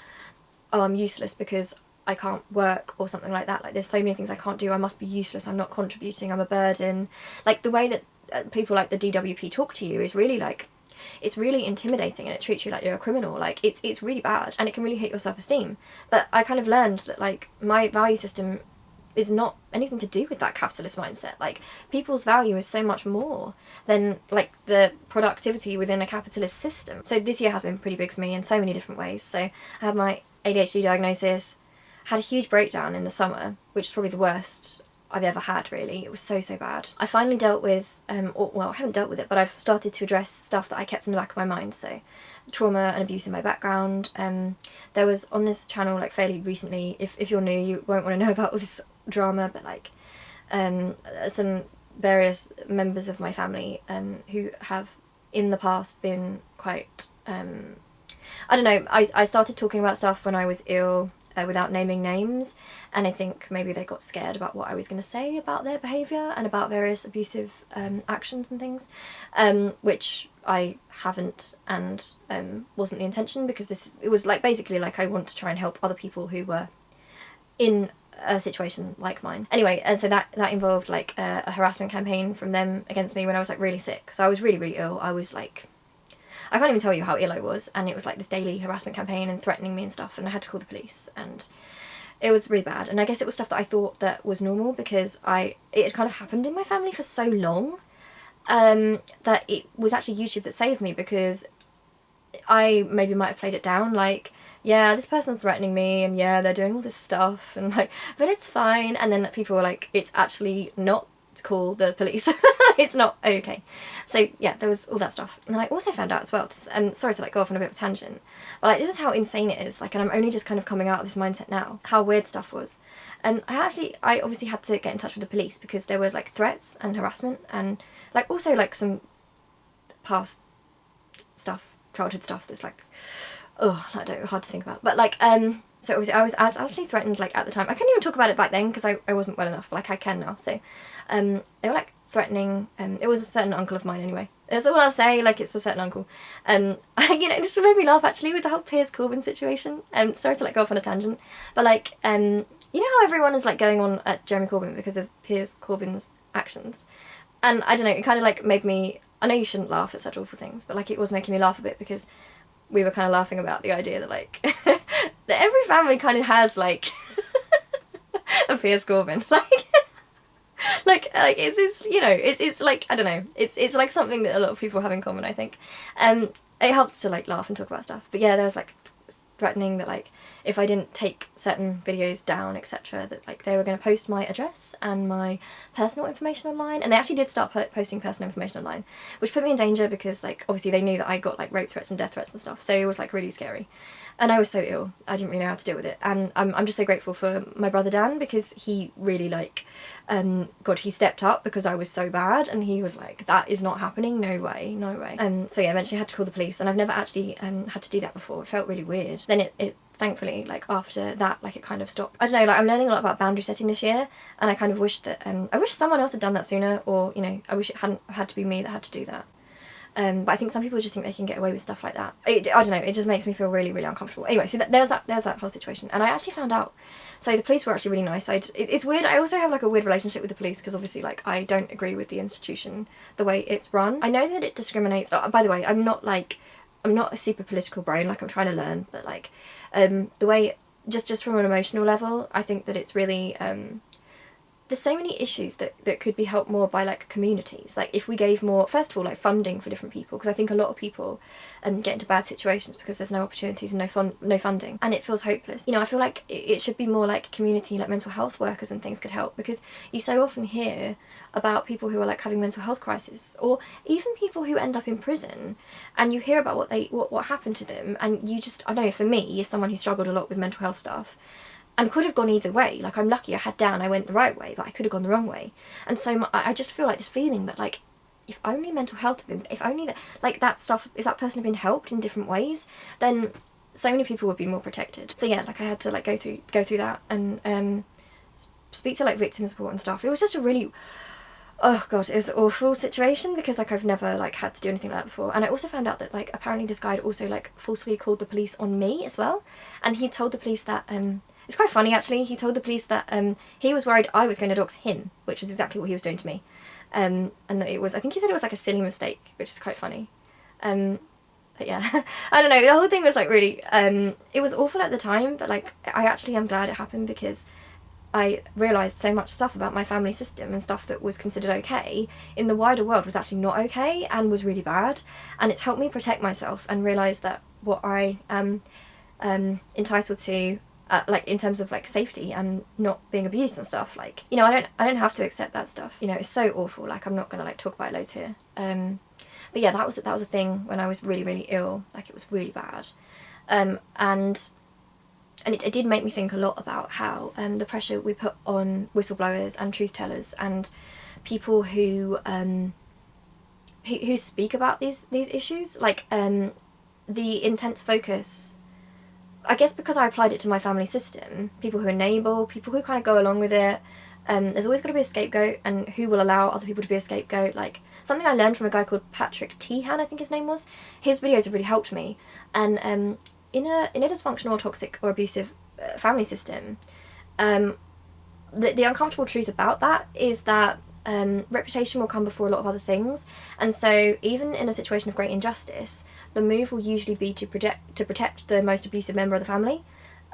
oh, I'm useless because I can't work or something like that. Like, there's so many things I can't do, I must be useless, I'm not contributing, I'm a burden. Like, the way that people like the DWP talk to you is really, like, it's really intimidating, and it treats you like you're a criminal. Like, it's really bad, and it can really hit your self-esteem. But I kind of learned that, like, my value system is not anything to do with that capitalist mindset. Like, people's value is so much more than, like, the productivity within a capitalist system. So this year has been pretty big for me in so many different ways. So I had my ADHD diagnosis, had a huge breakdown in the summer, which is probably the worst I've ever had, really. It was so bad. I finally dealt with, well, I haven't dealt with it, but I've started to address stuff that I kept in the back of my mind. So trauma and abuse in my background. There was on this channel, like, fairly recently, if you're new, you won't want to know about all this drama, but, like, some various members of my family who have in the past been quite, I don't know, I started talking about stuff when I was ill, without naming names, and I think maybe they got scared about what I was going to say about their behaviour and about various abusive actions and things, which I haven't, and wasn't the intention, because it was, like, basically, like, I want to try and help other people who were in a situation like mine. Anyway, and so that involved, like, a harassment campaign from them against me when I was, like, really sick. So I was really ill. I was, like, I can't even tell you how ill I was, and it was, like, this daily harassment campaign and threatening me and stuff, and I had to call the police, and it was really bad. And I guess it was stuff that I thought that was normal, because it had kind of happened in my family for so long, that it was actually YouTube that saved me, because I maybe might have played it down, like, yeah, this person's threatening me, and yeah, they're doing all this stuff, and, like, but it's fine. And then people were like, it's actually not to call the police. It's not okay. So yeah, there was all that stuff. And then I also found out as well, sorry to, like, go off on a bit of a tangent, but, like, this is how insane it is, like, and I'm only just kind of coming out of this mindset now, how weird stuff was. And I obviously had to get in touch with the police, because there were, like, threats and harassment, and, like, also, like, some past stuff, childhood stuff that's, like, oh, I don't know, hard to think about. But, like, so obviously I was actually threatened, like, at the time. I couldn't even talk about it back then, because I wasn't well enough, but, like, I can now. So they were, like, threatening, it was a certain uncle of mine anyway. That's all I'll say, like, it's a certain uncle. You know, this made me laugh, actually, with the whole Piers Corbyn situation. Sorry to, like, go off on a tangent, but, like, you know how everyone is, like, going on at Jeremy Corbyn because of Piers Corbyn's actions? And I don't know, it kind of, like, made me, I know you shouldn't laugh at such awful things, but, like, it was making me laugh a bit, because we were kind of laughing about the idea that, like, that every family kind of has, like, a Piers Corbyn, like, it's you know, it's like, I don't know, it's like something that a lot of people have in common, I think. It helps to, like, laugh and talk about stuff. But yeah, there was, like, threatening that, like, if I didn't take certain videos down, etc., that, like, they were going to post my address and my personal information online. And they actually did start posting personal information online, which put me in danger, because, like, obviously they knew that I got, like, rape threats and death threats and stuff, so it was, like, really scary. And I was so ill, I didn't really know how to deal with it. And I'm just so grateful for my brother Dan, because he really, like, God, he stepped up, because I was so bad, and he was like, that is not happening, no way, no way. So yeah, eventually I had to call the police, and I've never actually had to do that before. It felt really weird. Then it thankfully, like, after that, like, it kind of stopped. I don't know, like, I'm learning a lot about boundary setting this year, and I kind of wish that, I wish someone else had done that sooner, or, you know, I wish it hadn't had to be me that had to do that. But I think some people just think they can get away with stuff like that. I don't know, it just makes me feel really, really uncomfortable. Anyway, so there's that whole situation. And I actually found out, so the police were actually really nice. It's weird, I also have like a weird relationship with the police because obviously like I don't agree with the institution, the way it's run. I know that it discriminates, by the way, I'm not a super political brain, like I'm trying to learn, but like the way, just from an emotional level, I think that it's really, there's so many issues that could be helped more by like communities. Like if we gave more, first of all, like funding for different people, because I think a lot of people get into bad situations because there's no opportunities and no funding, and it feels hopeless. You know, I feel like it should be more like community, like mental health workers and things could help, because you so often hear about people who are like having mental health crises, or even people who end up in prison, and you hear about what happened to them, and you just, I don't know, for me, as someone who struggled a lot with mental health stuff, and could have gone either way. Like, I'm lucky I had down, I went the right way, but I could have gone the wrong way. And so I just feel like this feeling that, like, if only mental health had been, if only that, like, that stuff, if that person had been helped in different ways, then so many people would be more protected. So yeah, like, I had to, like, go through that and speak to, like, victim support and stuff. It was just a really, oh god, it was an awful situation, because, like, I've never, like, had to do anything like that before. And I also found out that, like, apparently this guy had also, like, falsely called the police on me as well. And he told the police that, it's quite funny actually, he told the police that he was worried I was going to dox him, which was exactly what he was doing to me. And that it was, I think he said it was like a silly mistake, which is quite funny. But yeah, I don't know, the whole thing was like really, it was awful at the time, but like I actually am glad it happened, because I realised so much stuff about my family system, and stuff that was considered okay in the wider world was actually not okay and was really bad. And it's helped me protect myself and realise that what I am entitled to, like in terms of like safety and not being abused and stuff, like, you know, I don't have to accept that stuff. You know, it's so awful. Like, I'm not gonna like talk about it loads here. But yeah, that was a thing when I was really, really ill. Like, it was really bad. And it did make me think a lot about how the pressure we put on whistleblowers and truth tellers and people who speak about these issues, like the intense focus, I guess because I applied it to my family system, people who enable, people who kind of go along with it, there's always got to be a scapegoat, and who will allow other people to be a scapegoat. Like, something I learned from a guy called Patrick Tehan, I think his name was, his videos have really helped me. And in a dysfunctional or toxic or abusive family system, the uncomfortable truth about that is that reputation will come before a lot of other things. And so even in a situation of great injustice, the move will usually be to protect the most abusive member of the family.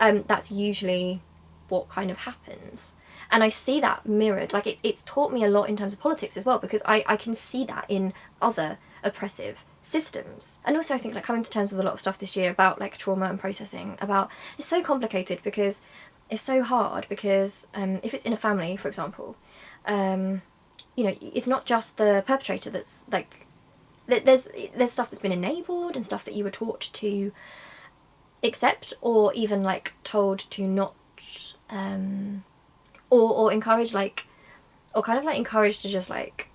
That's usually what kind of happens. And I see that mirrored, like it's taught me a lot in terms of politics as well, because I can see that in other oppressive systems. And also I think, like, coming to terms with a lot of stuff this year about like trauma and processing, about, it's so complicated because it's so hard, because if it's in a family, for example, you know, it's not just the perpetrator that's like, there's stuff that's been enabled and stuff that you were taught to accept, or even like told to not, or encourage, like, or kind of like encouraged to just like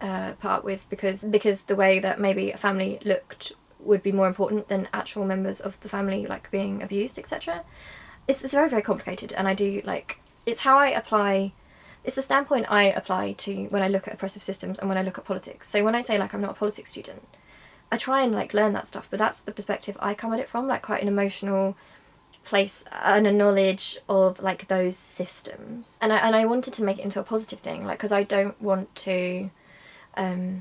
put up with, because the way that maybe a family looked would be more important than actual members of the family like being abused, etc. It's very, very complicated, and I do like, it's how I apply, it's the standpoint I apply to when I look at oppressive systems and when I look at politics. So when I say like I'm not a politics student, I try and like learn that stuff, but that's the perspective I come at it from, like quite an emotional place and a knowledge of like those systems. And I wanted to make it into a positive thing, like, because I don't want to, I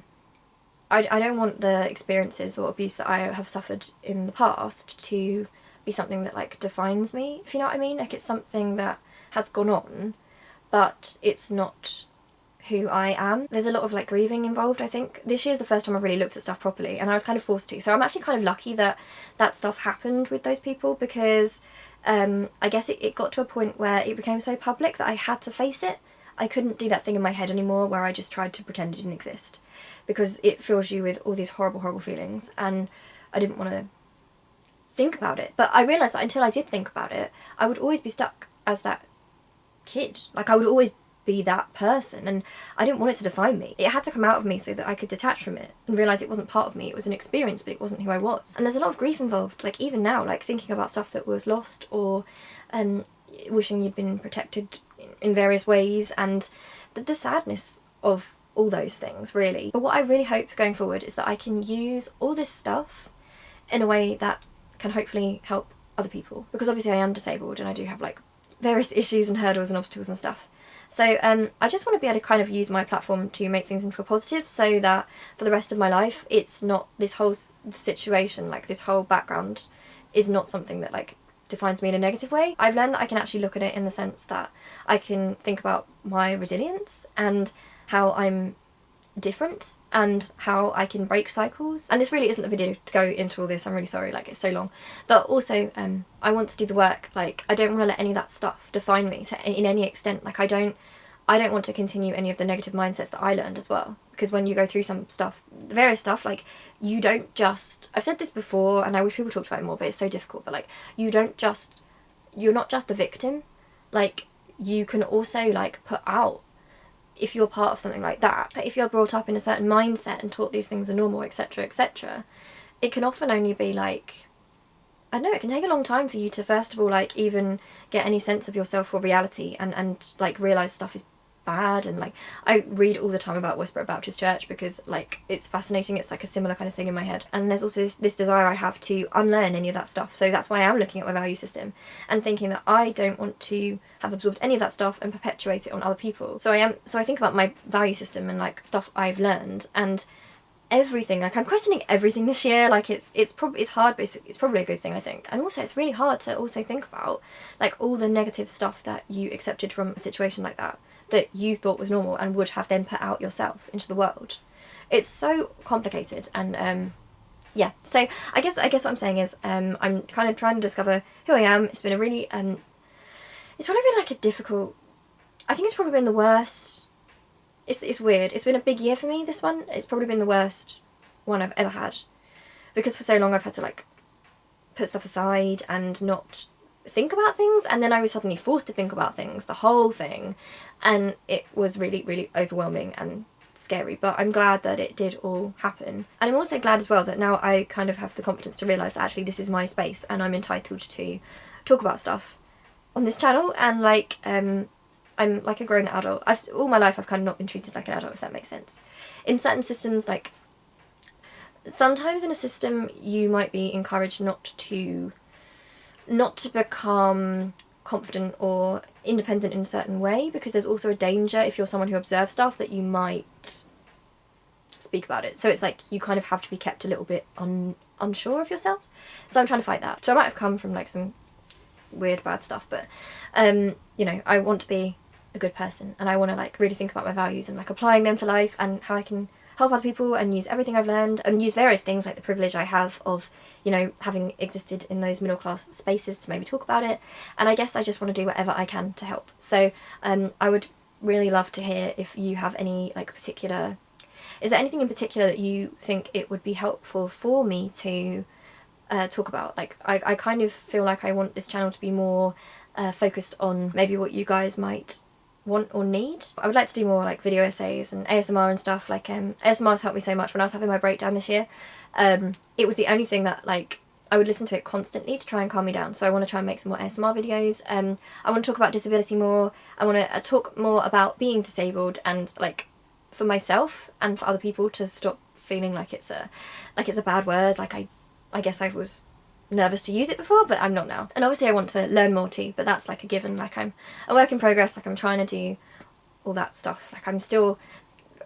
don't want the experiences or abuse that I have suffered in the past to be something that like defines me, if you know what I mean. Like, it's something that has gone on, but it's not who I am. There's a lot of like grieving involved, I think. This year's the first time I've really looked at stuff properly, and I was kind of forced to. So I'm actually kind of lucky that that stuff happened with those people, because I guess it got to a point where it became so public that I had to face it. I couldn't do that thing in my head anymore where I just tried to pretend it didn't exist, because it fills you with all these horrible, horrible feelings, and I didn't want to think about it. But I realised that until I did think about it, I would always be stuck as that kid. Like, I would always be that person, and I didn't want it to define me. It had to come out of me so that I could detach from it and realise it wasn't part of me. It was an experience, but it wasn't who I was. And there's a lot of grief involved, like even now, like thinking about stuff that was lost, or wishing you'd been protected in various ways, and the sadness of all those things really. But what I really hope going forward is that I can use all this stuff in a way that can hopefully help other people, because obviously I am disabled and I do have like various issues and hurdles and obstacles and stuff. So I just want to be able to kind of use my platform to make things into a positive, so that for the rest of my life it's not this whole situation, like this whole background is not something that like defines me in a negative way. I've learned that I can actually look at it in the sense that I can think about my resilience and how I'm different and how I can break cycles. And this really isn't the video to go into all this, I'm really sorry, like it's so long. But also I want to do the work. Like I don't want to let any of that stuff define me in any extent. Like I don't want to continue any of the negative mindsets that I learned as well, because when you go through some stuff, various stuff, like you don't just, I've said this before and I wish people talked about it more, but it's so difficult, but like you're not just a victim. Like you can also like put out, if you're part of something like that, if you're brought up in a certain mindset and taught these things are normal, etc, etc, it can often only be like, I don't know, it can take a long time for you to first of all like even get any sense of yourself or reality and like realise stuff is bad. And like I read all the time about Westboro Baptist Church because like it's fascinating, it's like a similar kind of thing in my head, and there's also this desire I have to unlearn any of that stuff. So that's why I am looking at my value system and thinking that I don't want to have absorbed any of that stuff and perpetuate it on other people. So I think about my value system and like stuff I've learned and everything. Like I'm questioning everything this year. Like it's hard, but it's probably a good thing, I think. And also it's really hard to also think about like all the negative stuff that you accepted from a situation like that you thought was normal and would have then put out yourself into the world. It's so complicated. And yeah, so I guess what I'm saying is I'm kind of trying to discover who I am. It's been a really it's probably been like a difficult, I think it's probably been the worst. It's weird. It's been a big year for me, this one. It's probably been the worst one I've ever had, because for so long I've had to like put stuff aside and not think about things, and then I was suddenly forced to think about things, the whole thing, and it was really, really overwhelming and scary. But I'm glad that it did all happen, and I'm also glad as well that now I kind of have the confidence to realise that actually this is my space and I'm entitled to talk about stuff on this channel. And like I'm like a grown adult. All my life I've kind of not been treated like an adult, if that makes sense. In certain systems, like sometimes in a system you might be encouraged not to become confident or independent in a certain way, because there's also a danger, if you're someone who observes stuff, that you might speak about it. So it's like you kind of have to be kept a little bit unsure of yourself. So I'm trying to fight that. So I might have come from like some weird bad stuff, but you know, I want to be a good person and I want to like really think about my values and like applying them to life and how I can help other people and use everything I've learned and use various things like the privilege I have of, you know, having existed in those middle class spaces to maybe talk about it. And I guess I just want to do whatever I can to help. So I would really love to hear if you have any like particular, is there anything in particular that you think it would be helpful for me to talk about? Like I kind of feel like I want this channel to be more focused on maybe what you guys might want or need. I would like to do more like video essays and ASMR and stuff. Like ASMR has helped me so much. When I was having my breakdown this year, it was the only thing that like I would listen to it constantly to try and calm me down. So I want to try and make some more ASMR videos. I want to talk about disability more. I want to talk more about being disabled, and like for myself and for other people to stop feeling like it's a bad word. Like I guess I was nervous to use it before, but I'm not now. And obviously I want to learn more too, but that's like a given. Like I'm a work in progress. Like I'm trying to do all that stuff. Like I'm still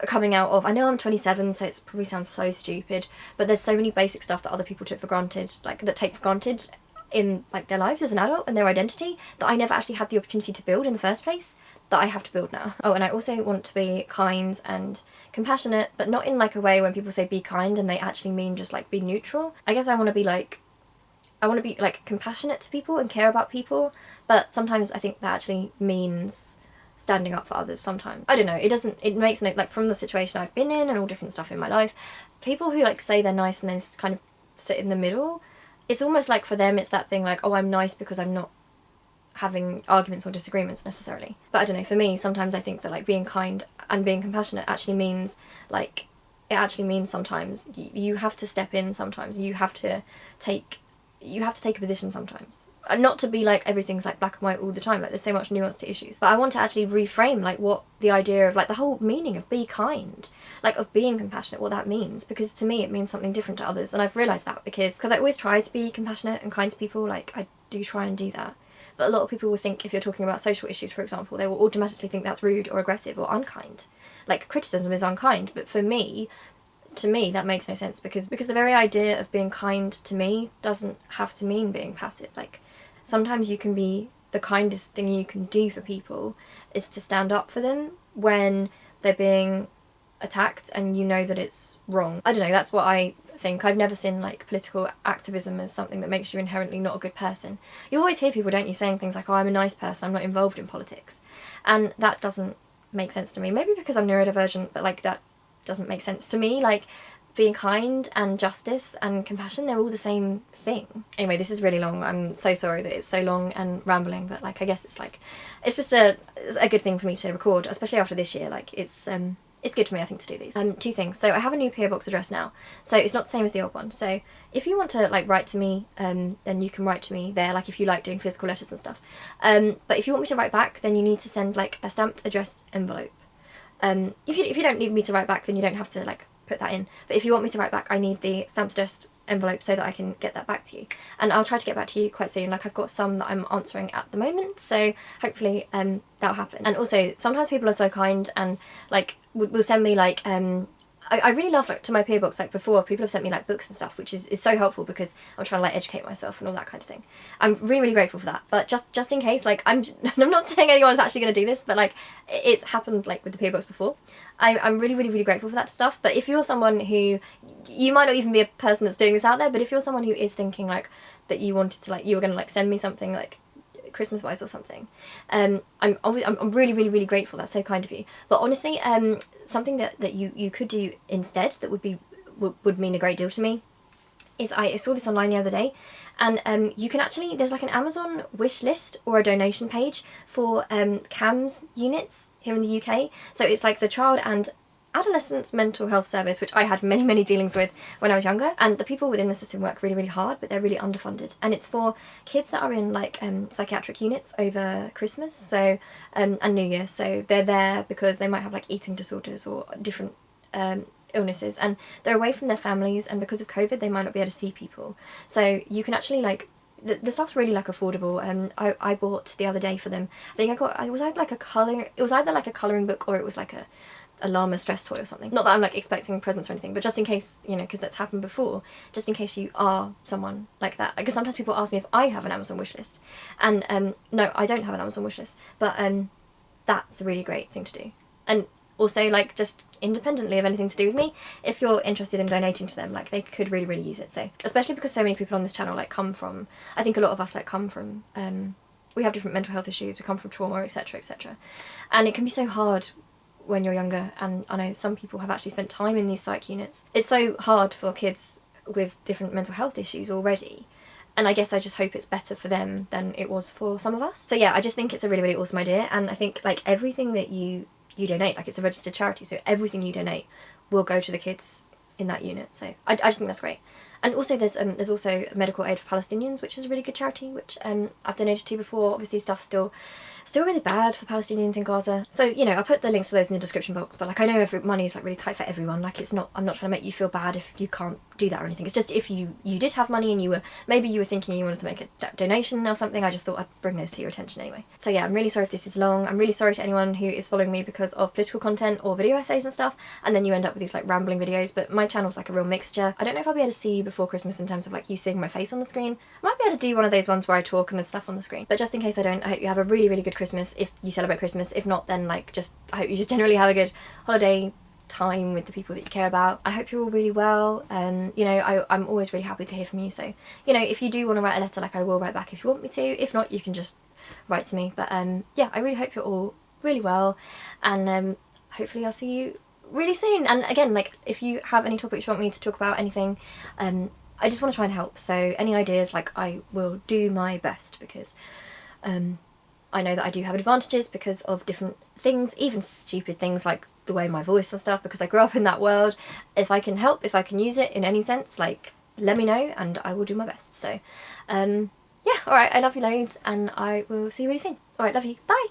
coming out of, I know I'm 27, so it probably sounds so stupid, but there's so many basic stuff that other people took for granted, like that take for granted in like their lives as an adult and their identity, that I never actually had the opportunity to build in the first place, that I have to build now. Oh, and I also want to be kind and compassionate, but not in like a way when people say be kind and they actually mean just like be neutral. I guess I want to be like compassionate to people and care about people, but sometimes I think that actually means standing up for others sometimes. I don't know, it makes no, like from the situation I've been in and all different stuff in my life, people who like say they're nice and then kind of sit in the middle, it's almost like for them it's that thing like, oh, I'm nice because I'm not having arguments or disagreements necessarily. But I don't know, for me sometimes I think that like being kind and being compassionate actually means like, it actually means sometimes you have to step in, sometimes you have to take a position sometimes. not to be like everything's like black and white all the time, like there's so much nuance to issues, but I want to actually reframe like what the idea of like the whole meaning of be kind, like of being compassionate, what that means, because to me it means something different to others. And I've realised that because I always try to be compassionate and kind to people, like I do try and do that, but a lot of people will think if you're talking about social issues, for example, they will automatically think that's rude or aggressive or unkind, like criticism is unkind. But for me, to me that makes no sense, because the very idea of being kind to me doesn't have to mean being passive. Like sometimes you can be, the kindest thing you can do for people is to stand up for them when they're being attacked and you know that it's wrong. I don't know, that's what I think. I've never seen like political activism as something that makes you inherently not a good person. You always hear people, don't you, saying things like, oh, I'm a nice person, I'm not involved in politics. And that doesn't make sense to me. Maybe because I'm neurodivergent, but like that doesn't make sense to me. Like being kind and justice and compassion, they're all the same thing. Anyway, this is really long. I'm so sorry that it's so long and rambling, but like I guess it's just a good thing for me to record, especially after this year. Like it's good for me, I think, to do these. Two things. So I have a new PO box address now, so it's not the same as the old one. So if you want to like write to me, then you can write to me there, like if you like doing physical letters and stuff. But if you want me to write back, then you need to send like a stamped addressed envelope. If you don't need me to write back, then you don't have to like put that in. But if you want me to write back, I need the stamped addressed envelope so that I can get that back to you. And I'll try to get back to you quite soon. Like I've got some that I'm answering at the moment, so hopefully that'll happen. And also sometimes people are so kind and like will send me like I really love, like, to my PO box, like before people have sent me like books and stuff, which is so helpful because I'm trying to like educate myself and all that kind of thing. I'm really, really grateful for that. But just in case, like I'm not saying anyone's actually going to do this, but like it's happened like with the PO box before. I'm really, really, really grateful for that stuff. But if you're someone who, you might not even be a person that's doing this out there, but if you're someone who is thinking like that you wanted to, like, you were going to like send me something like Christmas wise or something, I'm really, really, really grateful. That's so kind of you. But honestly, something that you could do instead that would mean a great deal to me is, I saw this online the other day, and you can actually, there's like an Amazon wish list or a donation page for CAMS units here in the UK. So it's like the Child and Adolescents Mental Health Service, which I had many, many dealings with when I was younger, and the people within the system work really, really hard, but they're really underfunded. And it's for kids that are in like psychiatric units over Christmas, so and New Year. So they're there because they might have like eating disorders or different illnesses, and they're away from their families, and because of COVID they might not be able to see people. So you can actually like, the stuff's really like affordable. I bought the other day for them, I think it was either like a colouring book or it was like a llama stress toy or something. Not that I'm like expecting presents or anything, but just in case, you know, because that's happened before, just in case you are someone like that. Because sometimes people ask me if I have an Amazon wishlist, and no, I don't have an Amazon wishlist, but that's a really great thing to do. And also, like, just independently of anything to do with me, if you're interested in donating to them, like, they could really, really use it. So especially because so many people on this channel like come from, I think a lot of us like come from we have different mental health issues, we come from trauma, etc., etc., and it can be so hard when you're younger. And I know some people have actually spent time in these psych units. It's so hard for kids with different mental health issues already, and I guess I just hope it's better for them than it was for some of us. So yeah, I just think it's a really, really awesome idea, and I think like everything that you donate, like it's a registered charity, so everything you donate will go to the kids in that unit. So I just think that's great. And also there's also Medical Aid for Palestinians, which is a really good charity, which I've donated to before. Obviously stuff's still really bad for Palestinians in Gaza. So, you know, I'll put the links to those in the description box, but like I know money is like really tight for everyone. Like it's not, I'm not trying to make you feel bad if you can't do that or anything. It's just if you did have money and maybe you were thinking you wanted to make a donation or something, I just thought I'd bring those to your attention anyway. So yeah, I'm really sorry if this is long. I'm really sorry to anyone who is following me because of political content or video essays and stuff, and then you end up with these like rambling videos, but my channel's like a real mixture. I don't know if I'll be able to see you before Christmas in terms of like you seeing my face on the screen. I might be able to do one of those ones where I talk and there's stuff on the screen, but just in case I don't, I hope you have a really, really good Christmas if you celebrate Christmas. If not, then like I hope you just generally have a good holiday time with the people that you care about. I hope you're all really well, and you know, I'm always really happy to hear from you. So, you know, if you do want to write a letter, like I will write back if you want me to. If not, you can just write to me. But yeah, I really hope you're all really well, and hopefully I'll see you really soon. And again, like if you have any topics you want me to talk about, anything, I just want to try and help. So any ideas, like I will do my best, because I know that I do have advantages because of different things, even stupid things like the way my voice and stuff, because I grew up in that world. If I can help, if I can use it in any sense, like let me know and I will do my best. So yeah, yeah, alright, I love you loads, and I will see you really soon. Alright, love you, bye!